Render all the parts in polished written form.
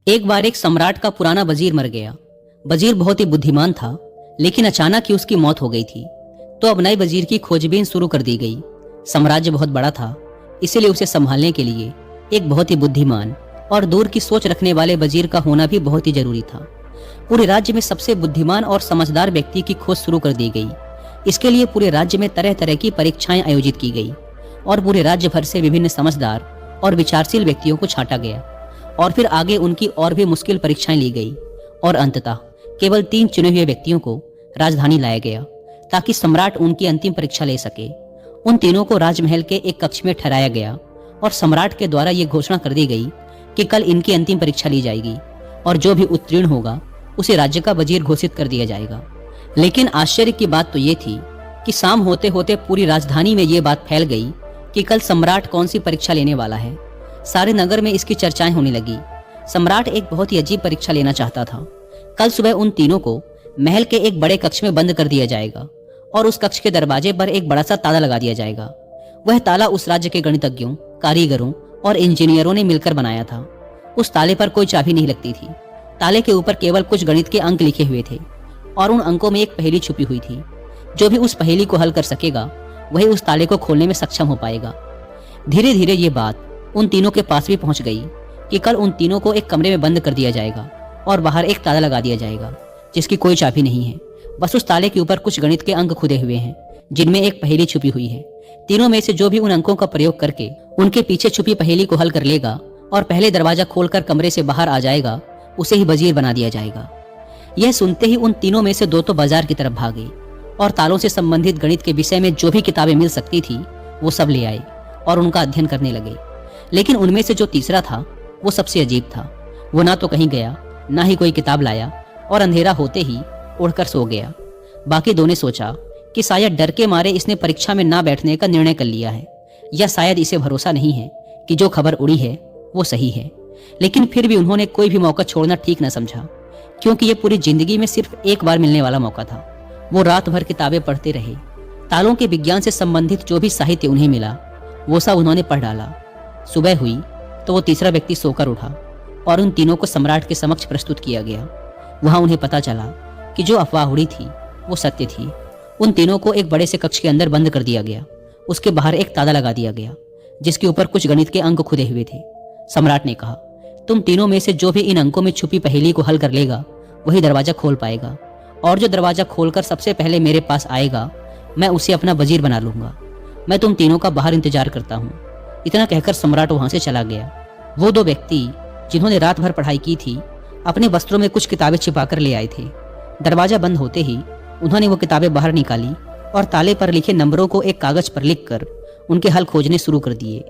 एक बार एक सम्राट का पुराना वजीर मर गया। वजीर बहुत ही बुद्धिमान था, लेकिन अचानक ही उसकी मौत हो गई थी। तो अब नए वजीर की खोजबीन शुरू कर दी गई। साम्राज्य बहुत बड़ा था, इसलिए उसे संभालने के लिए एक बहुत ही बुद्धिमान और दूर की सोच रखने वाले वजीर का होना भी बहुत ही जरूरी था। पूरे राज्य में सबसे बुद्धिमान और समझदार व्यक्ति की खोज शुरू कर दी गई। इसके लिए पूरे राज्य में तरह तरह की परीक्षाएं आयोजित की गई और पूरे राज्य भर से विभिन्न समझदार और विचारशील व्यक्तियों को छांटा गया और फिर आगे उनकी और भी मुश्किल परीक्षाएं ली गई और अंततः केवल 3 चुने हुए व्यक्तियों को राजधानी लाया गया ताकि सम्राट उनकी अंतिम परीक्षा ले सके। उन तीनों को राजमहल के एक कक्ष में ठहराया गया और सम्राट के द्वारा ये घोषणा कर दी गई कि कल इनकी अंतिम परीक्षा ली जाएगी और जो भी उत्तीर्ण होगा उसे राज्य का वजीर घोषित कर दिया जाएगा। लेकिन आश्चर्य की बात तो ये थी कि शाम होते होते पूरी राजधानी में ये बात फैल गई कि कल सम्राट कौन सी परीक्षा लेने वाला है। सारे नगर में इसकी चर्चाएं होने लगी। सम्राट एक बहुत ही अजीब परीक्षा लेना चाहता था। कल सुबह उन तीनों को महल के एक बड़े कक्ष में बंद कर दिया जाएगा और उस कक्ष के दरवाजे पर एक बड़ा सा ताला लगा दिया जाएगा। वह ताला उस राज्य के गणितज्ञों, कारीगरों और इंजीनियरों ने मिलकर बनाया था। उस ताले पर कोई चाबी नहीं लगती थी। ताले के ऊपर केवल कुछ गणित के अंक लिखे हुए थे और उन अंकों में एक पहेली छुपी हुई थी। जो भी उस पहेली को हल कर सकेगा वही उस ताले को खोलने में सक्षम हो पाएगा। धीरे धीरे ये बात उन तीनों के पास भी पहुंच गई कि कल उन तीनों को एक कमरे में बंद कर दिया जाएगा और बाहर एक ताला लगा दिया जाएगा जिसकी कोई चाबी नहीं है। बस उस ताले के ऊपर कुछ गणित के अंक खुदे हुए हैं जिनमें एक पहेली छुपी हुई है। तीनों में से जो भी उन अंकों का प्रयोग करके उनके पीछे छुपी पहेली को हल कर लेगा और पहले दरवाजा खोलकर कमरे से बाहर आ जाएगा उसे ही वजीर बना दिया जाएगा। यह सुनते ही उन तीनों में से 2 तो बाजार की तरफ भागे और तालों से संबंधित गणित के विषय में जो भी किताबें मिल सकती थी वो सब ले आए और उनका अध्ययन करने लगे। लेकिन उनमें से जो तीसरा था वो सबसे अजीब था। वो ना तो कहीं गया, ना ही कोई किताब लाया और अंधेरा होते ही उड़कर सो गया। बाकी 2 ने सोचा कि शायद डर के मारे इसने परीक्षा में ना बैठने का निर्णय कर लिया है या शायद इसे भरोसा नहीं है कि जो खबर उड़ी है वो सही है। लेकिन फिर भी उन्होंने कोई भी मौका छोड़ना ठीक न समझा, क्योंकि ये पूरी जिंदगी में सिर्फ एक बार मिलने वाला मौका था। वो रात भर किताबें पढ़ते रहे। तालों के विज्ञान से संबंधित जो भी साहित्य उन्हें मिला वो सब उन्होंने पढ़ डाला। सुबह हुई तो वो तीसरा व्यक्ति सोकर उठा और उन तीनों को सम्राट के समक्ष प्रस्तुत किया गया। वहां उन्हें पता चला कि जो अफवाह उड़ी थी वो सत्य थी। उन तीनों को एक बड़े से कक्ष के अंदर बंद कर दिया गया। उसके बाहर एक ताला लगा दिया गया जिसके ऊपर कुछ गणित के अंक खुदे हुए थे। सम्राट ने कहा, तुम तीनों में से जो भी इन अंकों में छुपी पहेली को हल कर लेगा वही दरवाजा खोल पाएगा और जो दरवाजा खोलकर सबसे पहले मेरे पास आएगा मैं उसे अपना वजीर बना लूंगा। मैं तुम तीनों का बाहर इंतजार करता हूँ। इतना कहकर सम्राट वहां से चला गया। वो 2 व्यक्ति जिन्होंने रात भर पढ़ाई की थी अपने वस्त्रों में कुछ किताबें छिपाकर ले आए थे। दरवाजा बंद होते ही उन्होंने वो किताबें बाहर निकाली और ताले पर लिखे नंबरों को एक कागज पर लिखकर उनके हल खोजने शुरू कर दिए।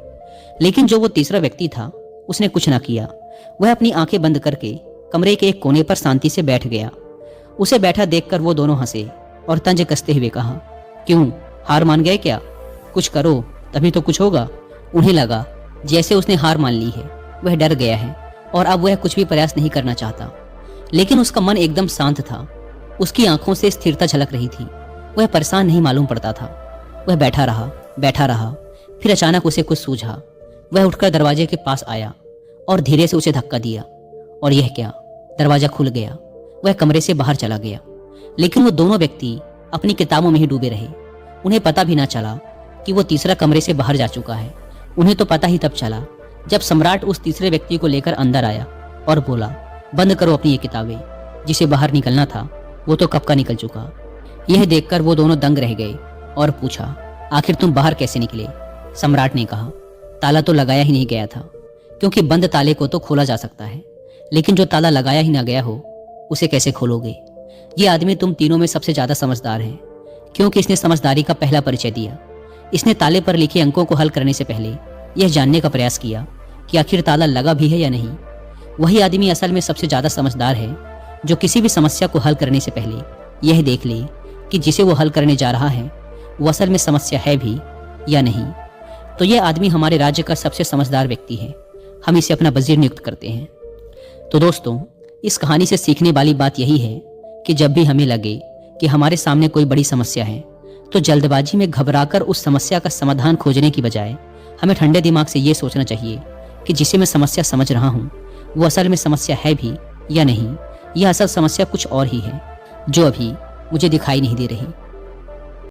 लेकिन जो वो तीसरा व्यक्ति था उसने कुछ ना किया। वह अपनी आंखें बंद करके कमरे के एक कोने पर शांति से बैठ गया। उसे बैठा देखकर वो दोनों हंसे और तंज कसते हुए कहा, क्यों, हार मान गए क्या? कुछ करो तभी तो कुछ होगा। उन्हें लगा जैसे उसने हार मान ली है। वह डर गया है और अब वह कुछ भी प्रयास नहीं करना चाहता। लेकिन उसका मन एकदम शांत था। उसकी आंखों से स्थिरता झलक रही थी। वह परेशान नहीं मालूम पड़ता था। वह बैठा रहा। फिर अचानक उसे कुछ सूझा। वह उठकर दरवाजे के पास आया और धीरे से उसे धक्का दिया और यह क्या, दरवाजा खुल गया। वह कमरे से बाहर चला गया। लेकिन वो दोनों व्यक्ति अपनी किताबों में ही डूबे रहे। उन्हें पता भी ना चला कि वो तीसरा कमरे से बाहर जा चुका है। उन्हें तो पता ही तब चला जब सम्राट उस तीसरे व्यक्ति को लेकर अंदर आया और बोला, बंद करो अपनी ये किताबें। जिसे बाहर निकलना था वो तो कब का निकल चुका। यह देखकर वो दोनों दंग रह गए और पूछा, आखिर तुम बाहर कैसे निकले? सम्राट ने कहा, ताला तो लगाया ही नहीं गया था, क्योंकि बंद ताले को तो खोला जा सकता है, लेकिन जो ताला लगाया ही ना गया हो उसे कैसे खोलोगे? ये आदमी तुम तीनों में सबसे ज्यादा समझदार है, क्योंकि इसने समझदारी का पहला परिचय दिया। इसने ताले पर लिखे अंकों को हल करने से पहले यह जानने का प्रयास किया कि आखिर ताला लगा भी है या नहीं। वही आदमी असल में सबसे ज्यादा समझदार है जो किसी भी समस्या को हल करने से पहले यह देख ले कि जिसे वो हल करने जा रहा है वो असल में समस्या है भी या नहीं। तो यह आदमी हमारे राज्य का सबसे समझदार व्यक्ति है। हम इसे अपना वजीर नियुक्त करते हैं। तो दोस्तों, इस कहानी से सीखने वाली बात यही है कि जब भी हमें लगे कि हमारे सामने कोई बड़ी समस्या है तो जल्दबाजी में घबराकर उस समस्या का समाधान खोजने की बजाय हमें ठंडे दिमाग से ये सोचना चाहिए कि जिसे मैं समस्या समझ रहा हूँ वो असल में समस्या है भी या नहीं, यह असल समस्या कुछ और ही है जो अभी मुझे दिखाई नहीं दे रही।